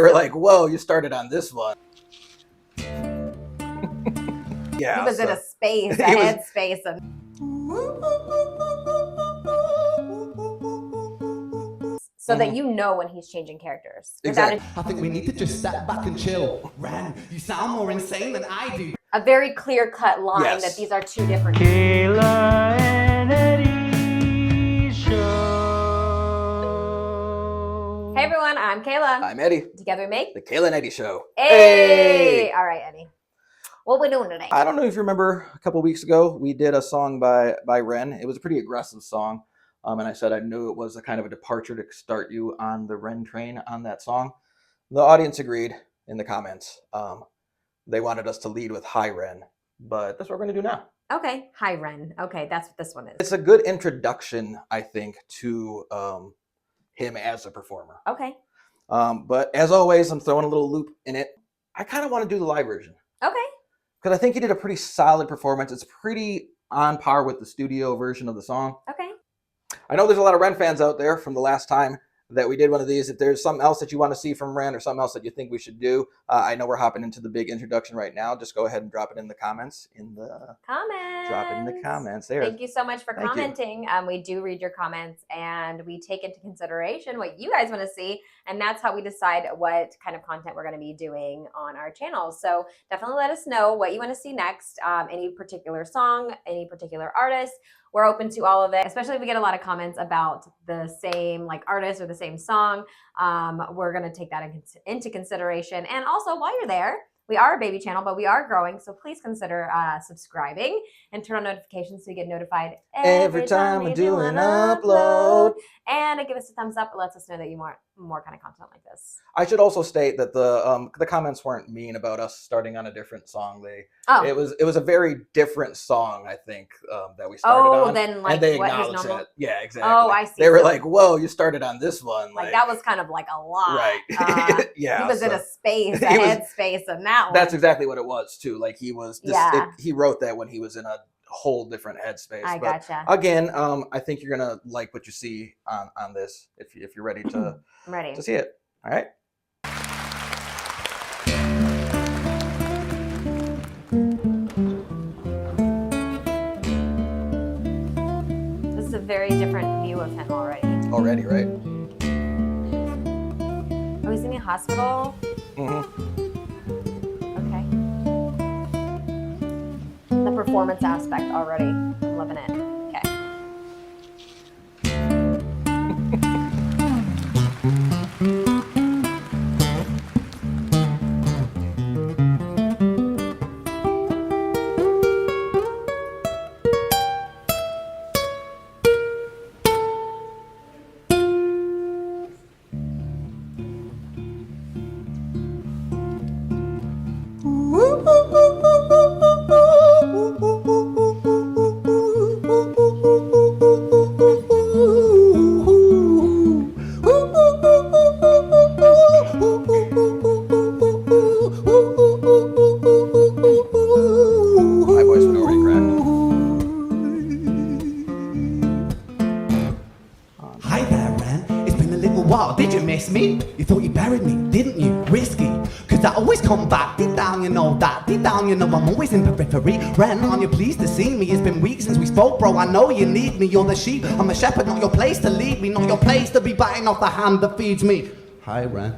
They were like, whoa, you started on this one. Yeah. He was in a space, a headspace. So that you know when he's changing characters. Exactly. I think we need to just step back and chill. Ren, you sound more insane than I do. A very clear-cut line that these are two different. Kayla and Eddie Show. Hey everyone, I'm Kayla. I'm Eddie. Together we make The Kayla and Eddie Show. Hey! All right, Eddie. What are we doing today? I don't know if you remember a couple weeks ago, we did a song by Ren. It was a pretty aggressive song. And I said I knew it was a kind of a departure to start you on the Ren train on that song. The audience agreed in the comments. They wanted us to lead with Hyren, but that's what we're going to do now. Okay, Hyren. Okay, that's what this one is. It's a good introduction, I think, to him as a performer. Okay. But as always, I'm throwing a little loop in it. I kind of want to do the live version. Okay. Because I think he did a pretty solid performance. It's pretty on par with the studio version of the song. Okay. I know there's a lot of Ren fans out there from the last time that we did one of these. If there's something else that you want to see from Ren or something else that you think we should do, I know we're hopping into the big introduction right now. Just go ahead and drop it in the comments. Drop it in the comments there. Thank you so much for commenting. We do read your comments and we take into consideration what you guys want to see, and that's how we decide what kind of content we're going to be doing on our channel. So definitely let us know what you want to see next. Any particular song, any particular artist. We're open to all of it, especially if we get a lot of comments about the same artist or the same song. We're going to take that into consideration. And also, while you're there, we are a baby channel, but we are growing. So please consider subscribing and turn on notifications so you get notified every time we do an upload. And give us a thumbs up. It lets us know that you want more kind of content like this. I should also state that the comments weren't mean about us starting on a different song. It was a very different song, I think, that we started on. Then and they what acknowledged his normal. it. Yeah, exactly. Oh, I see. They were like, "Whoa, you started on this one." Like that was kind of like a lot. Right. Yeah. He was in a space, a headspace, and that one. That's exactly what it was too. Like he was. Yeah. He wrote that when he was in a whole different headspace. I gotcha. Again, I think you're gonna like what you see on this if you're ready to. I'm ready to see it. All right. This is a very different view of him already. Already, right? Oh, he's in a hospital? Mm-hmm. Okay. The performance aspect already. I'm loving it. Okay. My voice would already crack. Hi there, Ren. It's been a little while. Did you miss me? You thought you buried me, didn't you? Risky. Cause I always come back. Deep down, you know that. Deep down, you know I'm always in the periphery. Ren, aren't you pleased to see me? It's been weeks since we spoke, bro. I know you need me. You're the sheep. I'm the shepherd, not your place to lead me. Not your place to be biting off the hand that feeds me. Hi, Ren.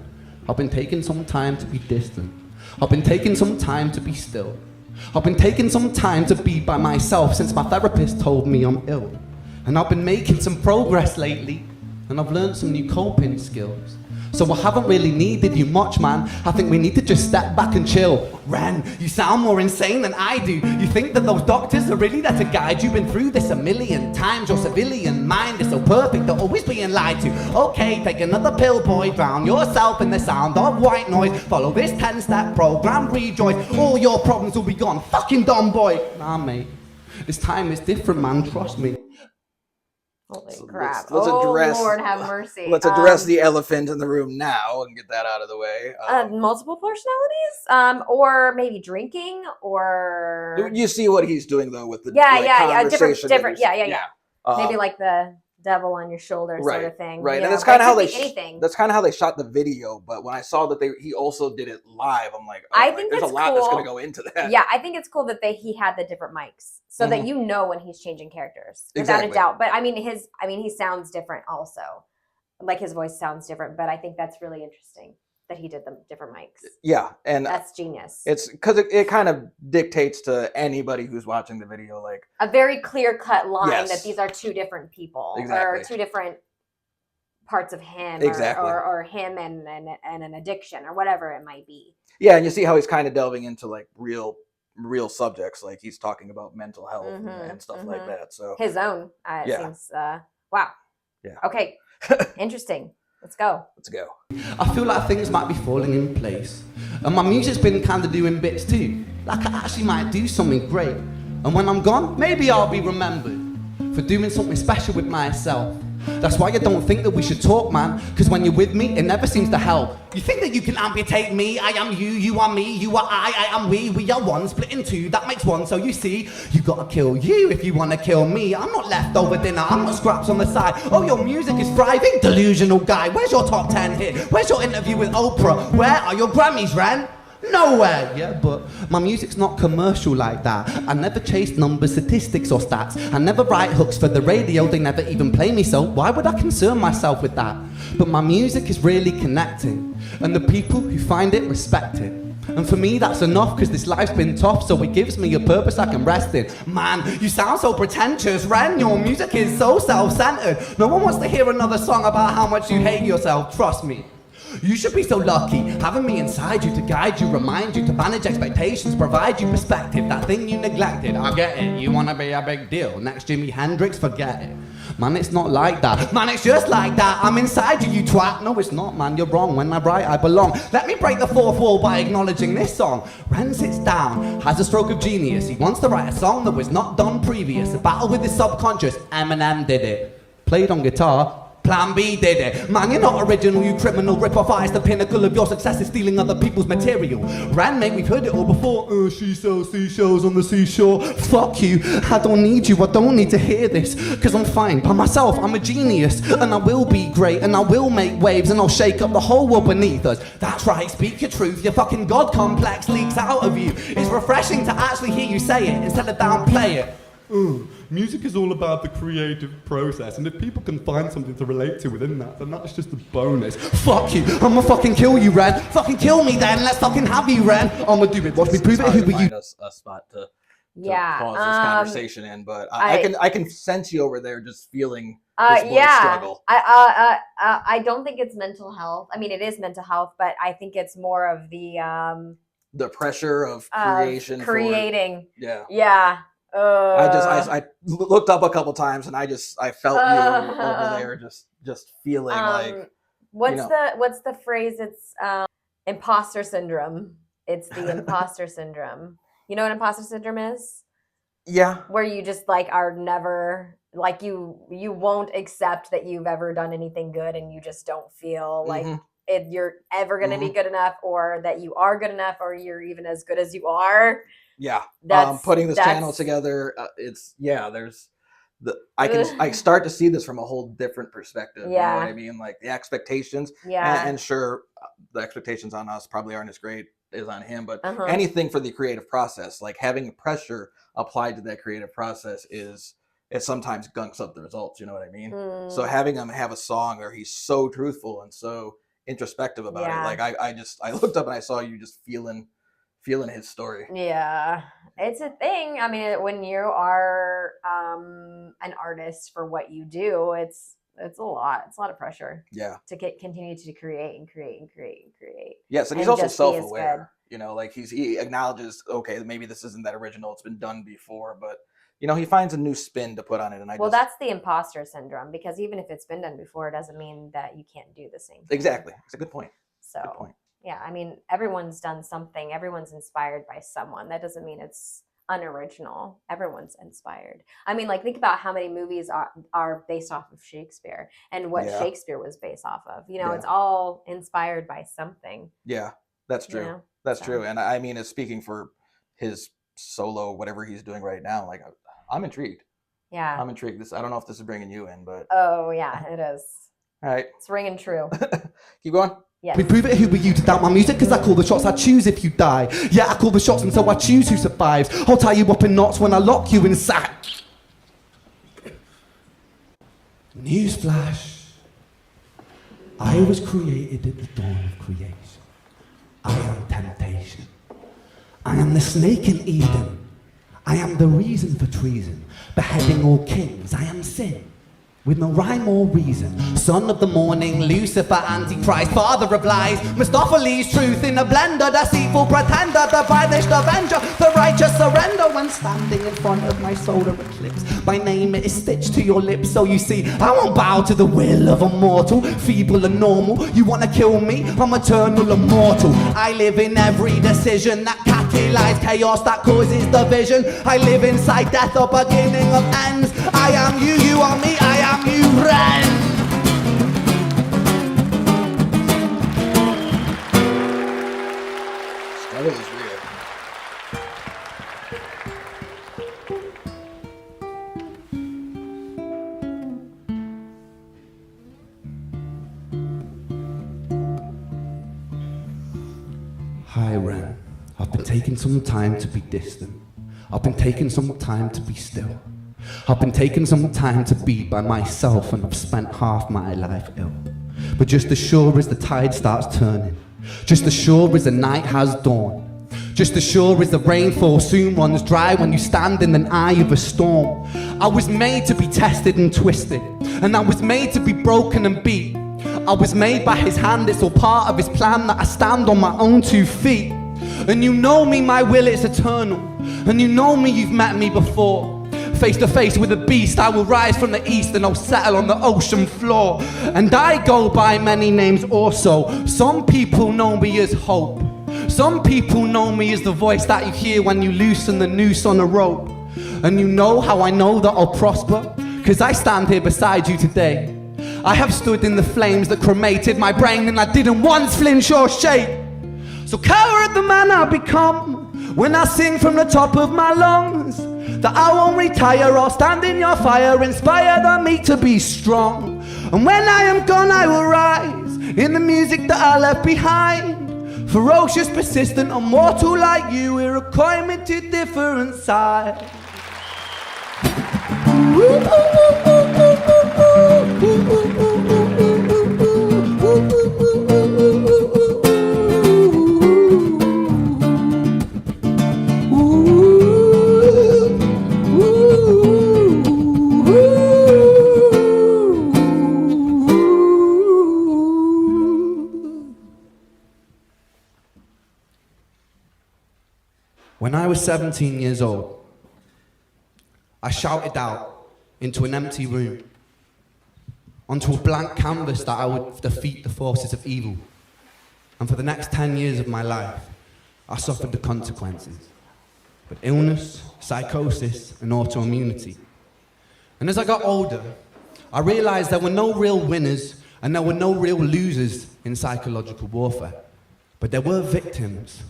I've been taking some time to be distant. I've been taking some time to be still. I've been taking some time to be by myself since my therapist told me I'm ill. And I've been making some progress lately, and I've learned some new coping skills. So I haven't really needed you much, man. I think we need to just step back and chill. Ren, you sound more insane than I do. You think that those doctors are really there to guide you? Been through this a million times. Your civilian mind is so perfect, they're always being lied to. Okay, take another pill, boy. Drown yourself in the sound of white noise. Follow this 10-step program, rejoice. All your problems will be gone. Fucking dumb boy. Nah, mate. This time is different, man. Trust me. Holy So crap. let's address, Lord have mercy. Let's address the elephant in the room now and get that out of the way. Multiple personalities? Or maybe drinking, or... You see what he's doing, though, with the Yeah, conversation. different, yeah. Maybe like the devil on your shoulder sort of thing. Right, You and know, that's kind of how but it they could be anything. that's kind of how they shot the video. But when I saw that he also did it live, I'm like, oh, I like, think there's a it's lot that's cool. gonna go into that. Yeah, I think it's cool that he had the different mics so that Mhm. you know when he's changing characters without Exactly. a doubt. But I mean, he sounds different also. Like his voice sounds different, but I think that's really interesting that he did the different mics. Yeah, and That's genius. it's because it kind of dictates to anybody who's watching the video, like A very clear cut line that Yes. these are two different people Exactly. or two different parts of him Exactly. or him and an addiction or whatever it might be. yeah, and you see how he's kind of delving into like real subjects, like he's talking about mental health and stuff like that. So His own, it Yeah. seems, wow. Yeah. Okay, interesting. Let's go. let's go. I feel like things might be falling in place. And my music's been kind of doing bits too. Like I actually might do something great. And when I'm gone, maybe I'll be remembered for doing something special with myself. That's why I don't think that we should talk, man. Cause when you're with me, it never seems to help. You think that you can amputate me? I am you, you are me, you are I am we are one, split in two, that makes one. So you see, you gotta kill you if you wanna kill me. I'm not leftover dinner, I'm not scraps on the side. Oh, your music is thriving? Delusional guy. Where's your top 10 hit? Where's your interview with Oprah? Where are your Grammys, Ren? Nowhere, yeah, but my music's not commercial like that. I never chase numbers, statistics or stats. I never write hooks for the radio, they never even play me, so why would I concern myself with that? But my music is really connecting, and the people who find it respect it. And for me that's enough, cause this life's been tough, so it gives me a purpose I can rest in. Man, you sound so pretentious, Ren, your music is so self-centered. No one wants to hear another song about how much you hate yourself, trust me. You should be so lucky, having me inside you to guide you, remind you, to manage expectations, provide you perspective, that thing you neglected. I get it, you wanna be a big deal, next Jimi Hendrix, forget it. Man, it's not like that, man, it's just like that. I'm inside you, you twat. No, it's not, man, you're wrong. When I write, I belong. Let me break the fourth wall by acknowledging this song. Ren sits down, has a stroke of genius. He wants to write a song that was not done previous. A battle with his subconscious, Eminem did it. Played on guitar, Plan B did it. Man, you're not original, you criminal rip-off eyes. The pinnacle of your success is stealing other people's material. Ran, mate, we've heard it all before. She sells seashells on the seashore. Fuck you, I don't need you, I don't need to hear this. Cause I'm fine by myself, I'm a genius. And I will be great, and I will make waves, and I'll shake up the whole world beneath us. That's right, speak your truth, your fucking God complex leaks out of you. It's refreshing to actually hear you say it, instead of downplay it. Music is all about the creative process, and if people can find something to relate to within that, then that's just a bonus. Fuck you, I'ma fucking kill you, Ren. Fucking kill me then, let's fucking have you, Ren. I'ma do it, watch me prove it, who were you? Find a spot to Yeah. pause this conversation in, but I can sense you over there just feeling this boy's Yeah. struggle. I don't think it's mental health. I mean, it is mental health, but I think it's more of The pressure of creation. creating. Yeah. Yeah. I looked up a couple times and I felt you over there just feeling like what's you know. what's the phrase? It's imposter syndrome. It's the imposter syndrome. You know what imposter syndrome is? Yeah. Where you just like are never like you won't accept that you've ever done anything good, and you just don't feel like you're ever going to be good enough, or that you are good enough, or you're even as good as you are. Yeah, That's putting this channel together, there's I start to see this from a whole different perspective. You know what I mean? Like the expectations, and sure, the expectations on us probably aren't as great as on him, but anything for the creative process, like having pressure applied to that creative process it sometimes gunks up the results. You know what I mean? So having him have a song where he's so truthful and so introspective about it, like I looked up and I saw you just feeling his story. Yeah, it's a thing. I mean, when you are an artist for what you do, it's a lot. It's a lot of pressure. Yeah. To continue to create and create and create and create. Yes, and he's also self-aware. You know, like he acknowledges, okay, maybe this isn't that original. It's been done before, but you know, he finds a new spin to put on it. And that's the imposter syndrome, because even if it's been done before, it doesn't mean that you can't do the same thing. Exactly. It's a good point. So. Good point. Yeah, I mean, everyone's done something. Everyone's inspired by someone. That doesn't mean it's unoriginal. Everyone's inspired. I mean, like, think about how many movies are based off of Shakespeare and what Shakespeare was based off of. You know, it's all inspired by something. Yeah, that's true. You know? That's true. And I mean, it's speaking for his solo, whatever he's doing right now. Like, I'm intrigued. Yeah. I'm intrigued. I don't know if this is bringing you in, but Oh, yeah, it is. all right. It's ringing true. Keep going. Yes. We prove it, who were you to doubt my music? Cause I call the shots, I choose if you die. Yeah, I call the shots and so I choose who survives. I'll tie you up in knots when I lock you inside. Newsflash. I was created at the dawn of creation. I am temptation. I am the snake in Eden. I am the reason for treason, beheading all kings. I am sin, with no rhyme or reason. Son of the morning, Lucifer, Antichrist, father of lies, Mistopheles, truth in a blender, deceitful pretender, the banished avenger, the righteous surrender when standing in front of my solar eclipse. My name is stitched to your lips, so you see, I won't bow to the will of a mortal, feeble and normal. You wanna kill me? I'm eternal, immortal. I live in every decision that catalyzes chaos that causes division. I live inside death, the beginning of ends. I am you, you are me, I am you, Ren. That was weird. Hyren, I've been taking some time to be distant. I've been taking some time to be still. I've been taking some time to be by myself, and I've spent half my life ill. But just as sure as the tide starts turning, just as sure as the night has dawned, just as sure as the rainfall soon runs dry when you stand in the eye of a storm. I was made to be tested and twisted, and I was made to be broken and beat. I was made by his hand, it's all part of his plan that I stand on my own 2 feet. And you know me, my will is eternal, and you know me, you've met me before. Face to face with a beast, I will rise from the east and I'll settle on the ocean floor. And I go by many names also. Some people know me as hope. Some people know me as the voice that you hear when you loosen the noose on a rope. And you know how I know that I'll prosper? Cause I stand here beside you today. I have stood in the flames that cremated my brain, and I didn't once flinch or shake. So coward the man I become when I sing from the top of my lungs, that I won't retire or stand in your fire, inspire the meek to be strong. And when I am gone I will rise in the music that I left behind. Ferocious, persistent, immortal like you, we're a coin to different sides. When I was 17 years old, I shouted out into an empty room, onto a blank canvas, that I would defeat the forces of evil. And for the next 10 years of my life, I suffered the consequences. But illness, psychosis, and autoimmunity. And as I got older, I realized there were no real winners and there were no real losers in psychological warfare. But there were victims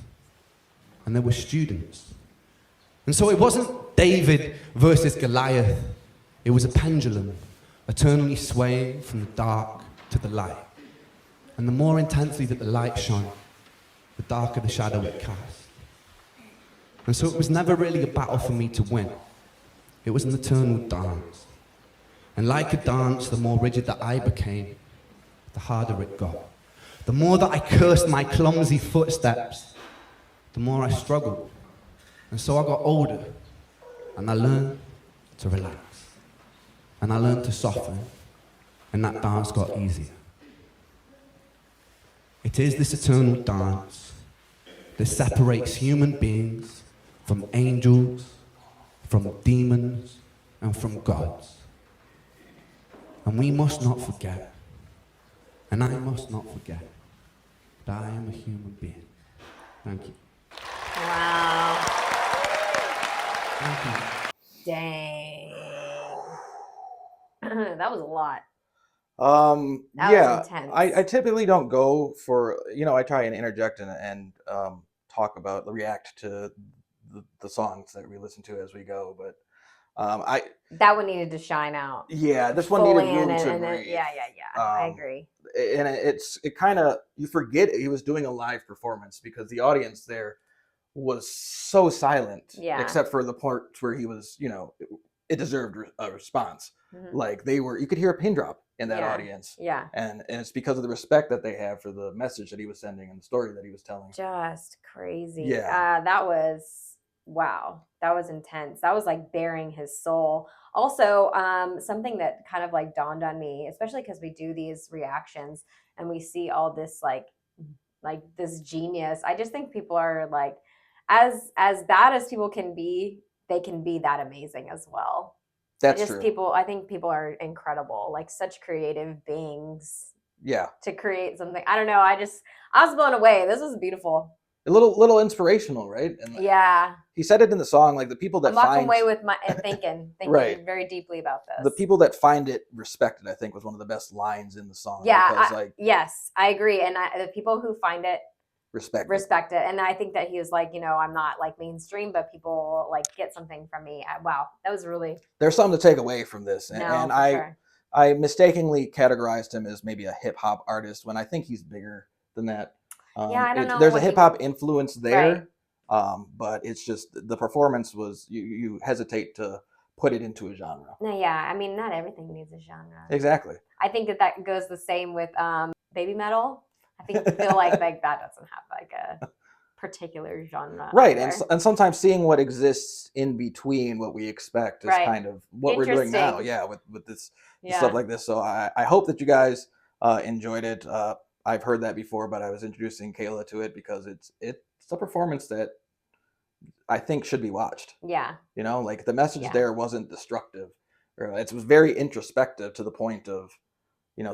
and there were students. And so it wasn't David versus Goliath. It was a pendulum, eternally swaying from the dark to the light. And the more intensely that the light shone, the darker the shadow it cast. And so it was never really a battle for me to win. It was an eternal dance. And like a dance, the more rigid that I became, the harder it got. The more that I cursed my clumsy footsteps, the more I struggled. And so I got older, and I learned to relax. And I learned to soften, and that dance got easier. It is this eternal dance that separates human beings from angels, from demons, and from gods. And we must not forget, and I must not forget, that I am a human being. Thank you. Wow. Thank you. Dang. That was a lot. That Yeah, was intense. I typically don't go for, I try and interject and talk about, react to the songs that we listen to as we go, but I That one needed to shine out. this one Fully needed room in it, to and then, breathe. yeah. I Um, agree. and it kind of, you forget he was doing a live performance because the audience there was so silent, Yeah. except for the part where he was, it deserved a response. Mhm. Like you could hear a pin drop in that Yeah. audience. Yeah. And it's because of the respect that they have for the message that he was sending and the story that he was telling. Just crazy. Yeah. That was, wow. That was intense. That was like bearing his soul. Also, something that kind of like dawned on me, especially because we do these reactions and we see all this like this genius. I just think people are like, as bad as people can be, they can be that amazing as well. That's true. I think people are incredible, like such creative beings Yeah. to create something. I don't know. I was blown away. This was beautiful. A little inspirational, right? And Yeah. he said it in the song, like the people that I'm walking find away with my thinking Right. very deeply about this. the people that find it respected, I think, was one of the best lines in the song. Yeah, because yes, I agree. And the people who find it respect it. And I think that he was like, I'm not like mainstream, but people like get something from me. Wow, that was really, there's something to take away from this. And, no, and for sure. I mistakenly categorized him as maybe a hip hop artist when I think he's bigger than that. Yeah, I don't know There's a what hip hop influence there, Right. But it's just the performance was you hesitate to put it into a genre. No, yeah, I mean, not everything needs a genre. Exactly. I think that goes the same with baby metal. I feel like that doesn't have like a particular genre. Right, either. and sometimes seeing what exists in between what we expect is Right. kind of what we're doing now. Interesting. Yeah, with this Yeah. stuff like this. So I hope that you guys enjoyed it. I've heard that before, but I was introducing Kayla to it because it's a performance that I think should be watched. Yeah. Like the message Yeah. there wasn't destructive, or it was very introspective to the point of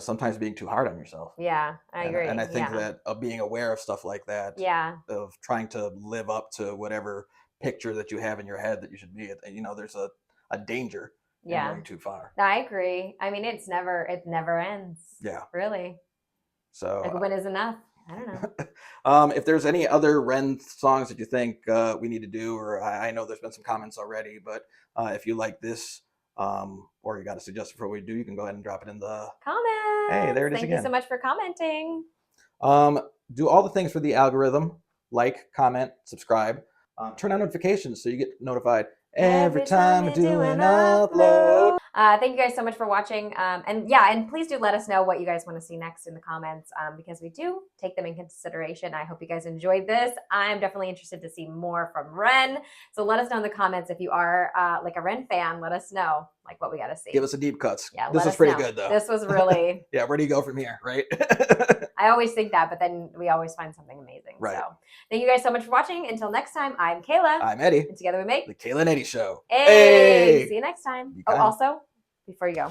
sometimes being too hard on yourself. Yeah, I agree. And I think yeah. that of being aware of stuff like that, Yeah. of trying to live up to whatever picture that you have in your head that you should be, there's a danger in Yeah. going too far. No, I agree. I mean, it never ends. Yeah. Really. So Like when is enough? I don't know. if there's any other Ren songs that you think we need to do, or I know there's been some comments already, but if you like this, or you got a suggestion for what we do, you can go ahead and drop it in the Comment. Hey, there it is Thank again. you so much for commenting. Do all the things for the algorithm: like, comment, subscribe, turn on notifications so you get notified every time I do an upload. Thank you guys so much for watching. And please do let us know what you guys want to see next in the comments, because we do take them in consideration. I hope you guys enjoyed this. I'm definitely interested to see more from Ren. So let us know in the comments if you are like a Ren fan. Let us know like what we got to see. Give us a deep cuts. Yeah, this let was us pretty know. good though. This was really. Yeah, where do you go from here, right? I always think that, but then we always find something amazing. Right. So thank you guys so much for watching. Until next time, I'm Kayla. I'm Eddie. And together we make The Kayla and Eddie Show. Hey! See you next time. Be Oh, kind. also, before you go,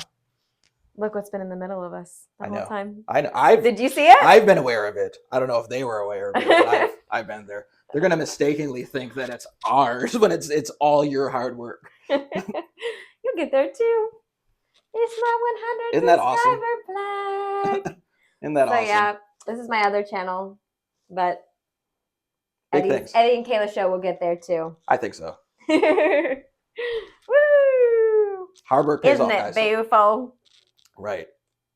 look what's been in the middle of us the I whole know. time. I know. Did you see it? I've been aware of it. I don't know if they were aware of it, but I've been there. They're gonna mistakenly think that it's ours when it's all your hard work. You'll get there too. It's my 100 Isn't that awesome? subscriber plaque. Isn't that So awesome? yeah, this is my other channel, but Big things. Eddie and Kayla show will get there too. I think so. Woo! Hard work pays Isn't off, it guys. beautiful? Right.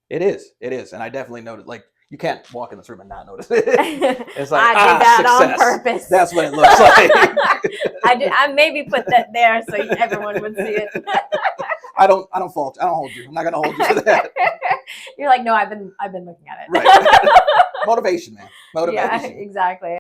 It is. And I definitely noticed. Like, you can't walk in this room and not notice it. It's like, I did that success. on purpose. That's what it looks like. I maybe put that there so everyone would see it. I don't fault. I don't hold you. I'm not gonna hold you for that. You're like, no, I've been looking at it. Right. Motivation, man. Motivation. Yeah, exactly.